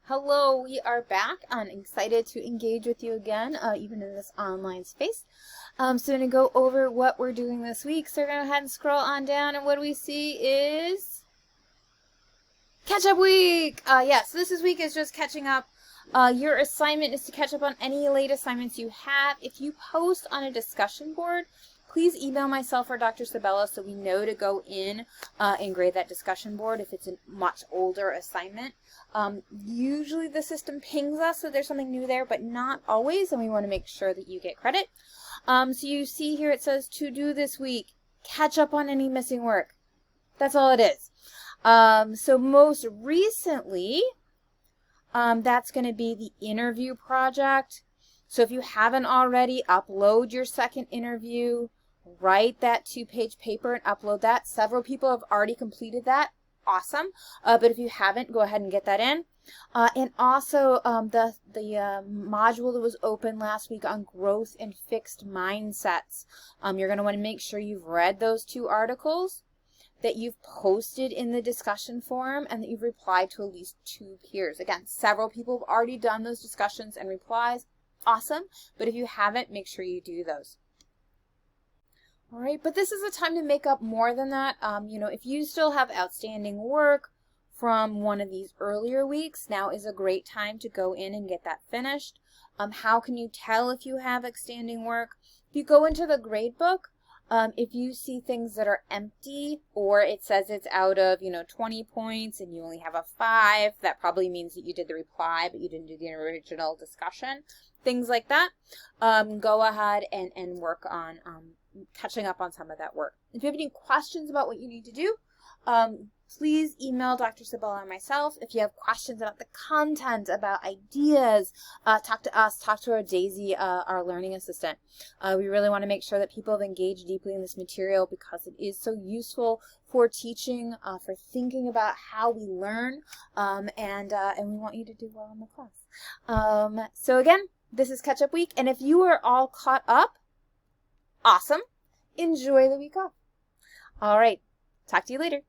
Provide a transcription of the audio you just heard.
Hello, we are back. I'm excited to engage with you again, even in this online space. So I'm going to go over what we're doing this week. So we're going to go ahead and scroll on down, and what we see is catch-up week. So this week is just catching up. Your assignment is to catch up on any late assignments you have. If you post on a discussion board, please email myself or Dr. Sabella so we know to go in and grade that discussion board if it's a much older assignment. Usually the system pings us that there's something new there, but not always, and we want to make sure that you get credit. So you see here it says to do this week, catch up on any missing work. That's all it is. So most recently, that's going to be the interview project. So if you haven't already, upload your second interview, write that 2-page paper and upload that. Several people have already completed that. Awesome. But if you haven't, go ahead and get that in. And also the module that was open last week on growth and fixed mindsets. You're going to want to make sure you've read those 2 articles, that you've posted in the discussion forum, and that you've replied to at least 2 peers. Again, several people have already done those discussions and replies. Awesome. But if you haven't, make sure you do those. All right, but this is a time to make up more than that. If you still have outstanding work from one of these earlier weeks, now is a great time to go in and get that finished. How can you tell if you have outstanding work? If you go into the grade book, if you see things that are empty, or it says it's out of 20 points and you only have a 5, that probably means that you did the reply but you didn't do the original discussion. Things like that. Go ahead and work on catching up on some of that work. If you have any questions about what you need to do, please email Dr. Sabella and myself. If you have questions about the content, about ideas, talk to us, talk to our Daisy, our learning assistant. We really want to make sure that people have engaged deeply in this material because it is so useful for teaching, for thinking about how we learn, and we want you to do well in the class. So again, this is Catch Up Week, and if you are all caught up, awesome. Enjoy the week off. All right. Talk to you later.